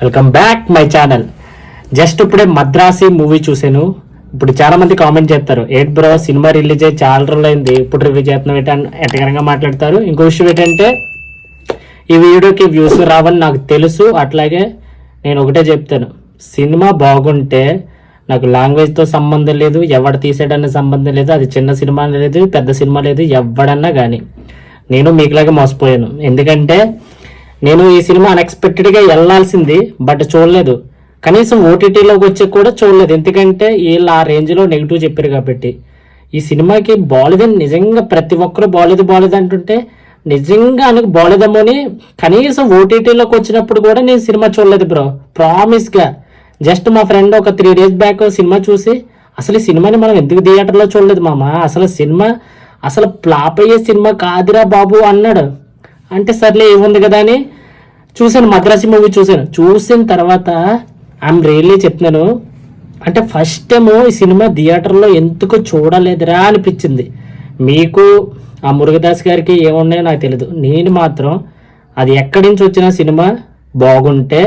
Welcome back my channel. Just ఇప్పుడే Madrasi movie చూసాను. ఇప్పుడు చాలా మంది కామెంట్ చేస్తారు, ఏంటి బ్రో సినిమా రిలీజ్ అయ్యి చాలా రోజులు అయింది, ఇప్పుడు రివ్యూ చేస్తున్నాం ఏంటని ఎటకరంగా మాట్లాడతారు. ఇంకో విషయం ఏంటంటే ఈ వీడియోకి వ్యూస్ రావని నాకు తెలుసు. అట్లాగే నేను ఒకటే చెప్తాను, సినిమా బాగుంటే నాకు లాంగ్వేజ్తో సంబంధం లేదు, ఎవడు తీసాడన్న సంబంధం లేదు, అది చిన్న సినిమా లేదు పెద్ద సినిమా లేదు, ఎవడన్నా కానీ నేను మీకులాగే మోసపోయాను. ఎందుకంటే నేను ఈ సినిమా అన్ఎక్స్పెక్టెడ్గా వెళ్ళాల్సింది, బట్ చూడలేదు. కనీసం ఓటీటీలోకి వచ్చి కూడా చూడలేదు, ఎందుకంటే వీళ్ళు ఆ రేంజ్లో నెగిటివ్ చెప్పారు కాబట్టి. ఈ సినిమాకి బాలేదని నిజంగా ప్రతి ఒక్కరు బాలేదు అంటుంటే నిజంగా అనుకు బాలేదేమో అని కనీసం ఓటీటీలోకి వచ్చినప్పుడు కూడా నేను సినిమా చూడలేదు బ్రో, ప్రామిస్గా. జస్ట్ మా ఫ్రెండ్ ఒక 3 days బ్యాక్ సినిమా చూసి, అసలు ఈ సినిమాని మనం ఎందుకు థియేటర్లో చూడలేదు మామ, అసలు సినిమా అసలు ఫ్లాప్ అయ్యే సినిమా కాదురా బాబు అన్నాడు. అంటే సర్లే ఏముంది కదా అని చూశాను, మద్రాసి మూవీ చూసిన తర్వాత ఐఎమ్ రియల్లీ చెప్తున్నాను, అంటే ఫస్ట్ టైం ఈ సినిమా థియేటర్లో ఎందుకు చూడలేదురా అనిపించింది. మీకు ఆ మురుగదాస్ గారికి ఏమున్నాయో నాకు తెలియదు, నేను మాత్రం అది ఎక్కడి నుంచి వచ్చిన సినిమా బాగుంటే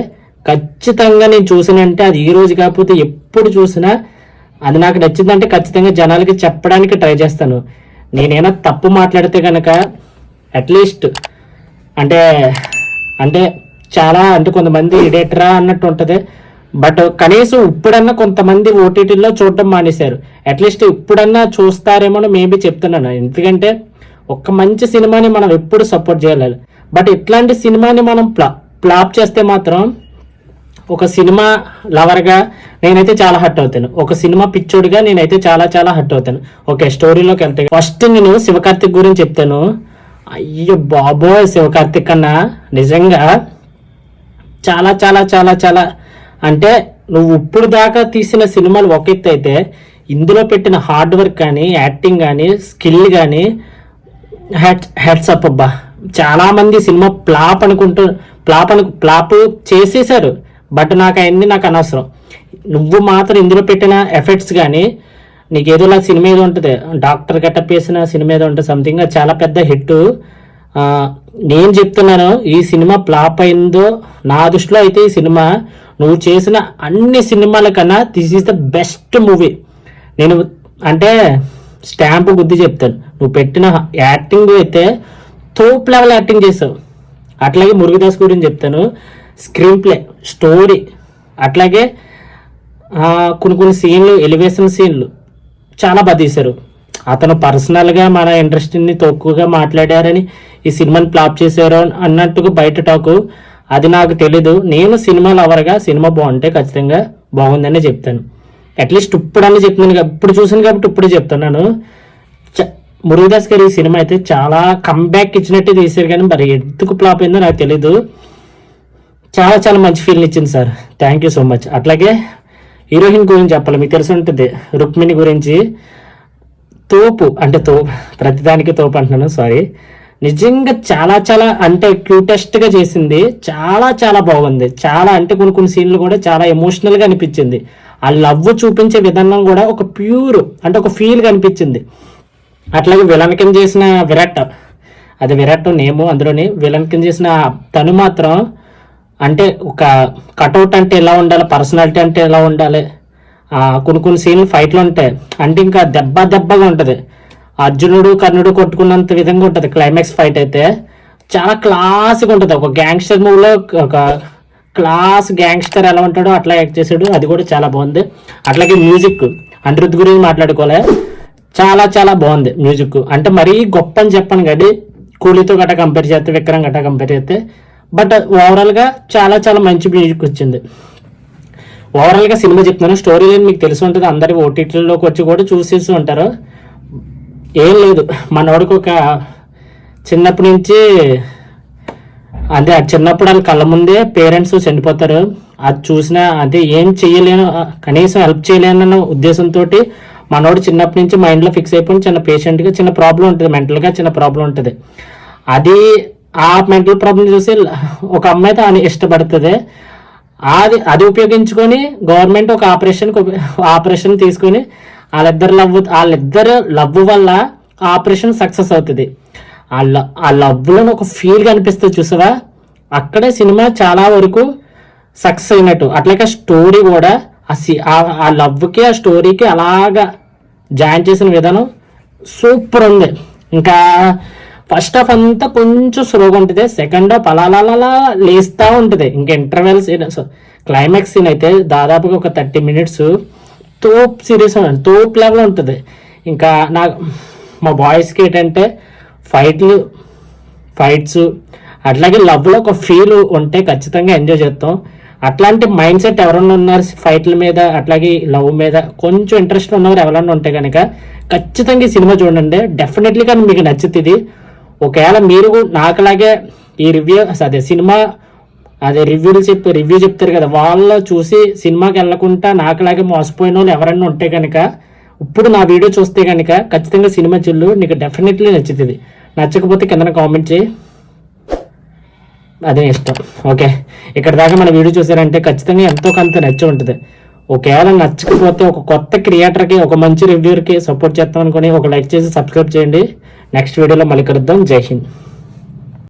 ఖచ్చితంగా నేను చూసినంటే అది ఈ రోజు కాకపోతే ఎప్పుడు చూసినా అది నాకు నచ్చిందంటే ఖచ్చితంగా జనాలకి చెప్పడానికి ట్రై చేస్తాను. నేనైనా తప్పు మాట్లాడితే కనుక అట్లీస్ట్ అంటే చాలా కొంతమంది ఇడేటరా అన్నట్టు ఉంటుంది, బట్ కనీసం ఇప్పుడన్నా కొంతమంది ఓటీటీలో చూడటం మానేశారు. అట్లీస్ట్ ఇప్పుడన్నా చూస్తారేమో మేబీ చెప్తున్నాను. ఎందుకంటే ఒక మంచి సినిమాని మనం ఎప్పుడు సపోర్ట్ చేయాలి, బట్ ఇట్లాంటి సినిమాని మనం ఫ్లాప్ చేస్తే మాత్రం ఒక సినిమా లవర్గా నేనైతే చాలా హర్ట్ అవుతాను, ఒక సినిమా పిచ్చోడిగా నేనైతే చాలా హర్ట్ అవుతాను. ఓకే, స్టోరీలోకి వెళ్తే ఫస్ట్ నేను శివకార్తిక్ గురించి చెప్తాను. అయ్యో బాబోయ్, శివకార్తిక్ అన్నా నిజంగా చాలా చాలా చాలా చాలా అంటే నువ్వు ఇప్పుడు దాకా తీసిన సినిమాలు ఒక ఎత్తు అయితే, ఇందులో పెట్టిన హార్డ్ వర్క్ కానీ యాక్టింగ్ కానీ స్కిల్ కానీ హెడ్స్ అప్ అబ్బా. చాలామంది సినిమా ఫ్లాప్ చేసేసారు, బట్ నాకు అనవసరం. నువ్వు మాత్రం ఇందులో పెట్టిన ఎఫెక్ట్స్ కానీ నీకు ఏదోలా సినిమా ఏదో ఉంటుంది, డాక్టర్ గెటప్ వేసిన సినిమా ఏదో ఉంటుంది సంథింగ్, చాలా పెద్ద హిట్. నేను చెప్తున్నాను, ఈ సినిమా ఫ్లాప్ అయిందో నా దృష్టిలో అయితే ఈ సినిమా నువ్వు చేసిన అన్ని సినిమాల కన్నా this is the best movie. నేను అంటే స్టాంపు గుద్ది చెప్తాను, నువ్వు పెట్టిన యాక్టింగ్ అయితే తోప్ లెవెల్ యాక్టింగ్ చేసావు. అట్లాగే మురుగదాస్ గురించి చెప్తాను, స్క్రీన్ ప్లే, స్టోరీ, అట్లాగే కొన్ని సీన్లు, ఎలివేషన్ సీన్లు చాలా బాగా తీశారు. అతను పర్సనల్గా మన ఇండస్ట్రీని తక్కువగా మాట్లాడారని ఈ సినిమాని ఫ్లాప్ చేశారు అన్నట్టుగా బయట టాకు, అది నాకు తెలీదు. నేను సినిమా లవర్గా సినిమా బాగుంటే ఖచ్చితంగా బాగుందని చెప్తాను. అట్లీస్ట్ ఇప్పుడన్నా చెప్తున్నాను, ఇప్పుడు చూసాను కాబట్టి ఇప్పుడే చెప్తున్నాను. మురుగదాస్ గారి ఈ సినిమా అయితే చాలా కంబ్యాక్ ఇచ్చినట్టే తీశారు, కానీ మరి ఎందుకు ఫ్లాప్ అయిందో నాకు తెలీదు. చాలా మంచి ఫీల్ ఇచ్చింది sir, thank you so much. అట్లాగే హీరోయిన్ గురించి చెప్పాలి, మీకు తెలిసి ఉంటుంది రుక్మిణి గురించి. తోపు ప్రతిదానికి తోపు అంటున్నాను, సారీ. నిజంగా చాలా అంటే క్యూటెస్ట్గా చేసింది, చాలా బాగుంది. చాలా అంటే కొన్ని సీన్లు కూడా చాలా ఎమోషనల్గా అనిపించింది. ఆ లవ్ చూపించే విధానం కూడా ఒక ప్యూర్ అంటే ఒక ఫీల్గా అనిపించింది. అట్లాగే విలన్ కింద చేసిన విరాట్ నేము, అందులోని విలన్ కింద చేసిన తను మాత్రం అంటే ఒక కటౌట్ అంటే ఎలా ఉండాలి, పర్సనాలిటీ అంటే ఎలా ఉండాలి. కొన్ని సీన్లు ఫైట్లు ఉంటాయి అంటే ఇంకా దెబ్బగా ఉంటుంది. అర్జునుడు కర్ణుడు కొట్టుకున్నంత విధంగా ఉంటుంది క్లైమాక్స్ ఫైట్ అయితే, చాలా క్లాస్గా ఉంటుంది. ఒక గ్యాంగ్స్టర్ మూవీలో ఒక క్లాస్ గ్యాంగ్స్టర్ ఎలా ఉంటాడో అట్లా యాక్ట్ చేశాడు, అది కూడా చాలా బాగుంది. అట్లాగే మ్యూజిక్, అనిరుద్ధ్ గురించి మాట్లాడుకోలే, చాలా బాగుంది మ్యూజిక్. అంటే మరీ గొప్ప అని చెప్పను కానీ కూలీతో గట్రా కంపేర్ చేస్తే, విక్రమ్ గట్రా కంపేర్ చేస్తే, బట్ ఓవరాల్గా చాలా మంచి మ్యూజిక్ వచ్చింది. ఓవరాల్గా సినిమా చెప్తున్నాను, స్టోరీ లైన్ మీకు తెలిసి ఉంటుంది, అందరి ఓటీటీలోకి వచ్చి కూడా చూసేసి ఉంటారు. ఏం లేదు, మనోడికి ఒక చిన్నప్పటి నుంచి చిన్నప్పుడు వాళ్ళ కళ్ళ ముందే పేరెంట్స్ చనిపోతారు, అది చూసినా అంటే ఏం చెయ్యలేను, కనీసం హెల్ప్ చేయలేనన్న ఉద్దేశంతో మనోడు చిన్నప్పటి నుంచి మైండ్లో ఫిక్స్ అయిపోయి చిన్న పేషెంట్గా చిన్న ప్రాబ్లం ఉంటుంది, మెంటల్గా చిన్న ప్రాబ్లం ఉంటుంది. ఆ మెంటల్ ప్రాబ్లం చూసి ఒక అమ్మాయితో ఆయన ఇష్టపడుతుంది. అది ఉపయోగించుకొని గవర్నమెంట్ ఒక ఆపరేషన్ తీసుకొని వాళ్ళిద్దరు లవ్ వల్ల ఆపరేషన్ సక్సెస్ అవుతుంది. ఆ లవ్లో ఒక ఫీల్గా అనిపిస్తుంది చూసావా, అక్కడే సినిమా చాలా వరకు సక్సెస్ అయినట్టు. అట్లాగే స్టోరీ కూడా ఆ లవ్కి ఆ స్టోరీకి అలాగా జాయిన్ చేసిన విధానం సూపర్ ఉంది. ఇంకా ఫస్ట్ హాఫ్ అంతా కొంచెం స్లోగా ఉంటుంది, సెకండ్ హాఫ్ అలా లేస్తూ ఉంటుంది. ఇంకా ఇంటర్వెల్ సీన్, క్లైమాక్స్ సీన్ అయితే దాదాపుగా ఒక 30 minutes తోప్ సిరీస్ తోప్ లెవెల్ ఉంటుంది. ఇంకా మా బాయ్స్కి ఏంటంటే ఫైట్స్ అట్లాగే లవ్లో ఒక ఫీల్ ఉంటే ఖచ్చితంగా ఎంజాయ్ చేస్తాం. అట్లాంటి మైండ్ సెట్ ఎవరన్నా ఉన్నారు ఫైట్ల మీద అట్లాగే లవ్ మీద కొంచెం ఇంట్రెస్ట్ ఉన్నవారు ఎవరన్నా ఉంటే కనుక ఖచ్చితంగా ఈ సినిమా చూడండి. డెఫినెట్లీ కానీ మీకు నచ్చుతుంది. ఒకవేళ మీరు నాకులాగే ఈ సినిమా రివ్యూ చెప్తారు కదా, వాళ్ళు చూసి సినిమాకి వెళ్ళకుండా నాకులాగే మోసపోయిన వాళ్ళు ఎవరన్నా ఉంటే కనుక ఇప్పుడు నా వీడియో చూస్తే కనుక ఖచ్చితంగా సినిమా చెల్లు నీకు డెఫినెట్లీ నచ్చుతుంది. నచ్చకపోతే కింద కామెంట్ చేయి, అదే ఇష్టం. ఓకే, ఇక్కడ దాకా మన వీడియో చూసారంటే ఖచ్చితంగా ఎంతో కొంత నచ్చి ఉంటుంది. ఒకవేళ నచ్చకపోతే ఒక కొత్త క్రియేటర్కి ఒక మంచి రివ్యూర్కి సపోర్ట్ చేస్తాం అనుకుని ఒక లైక్ చేసి సబ్స్క్రైబ్ చేయండి. నెక్స్ట్ వీడియోలో మళ్ళీ కలుద్దాం. జై హింద్.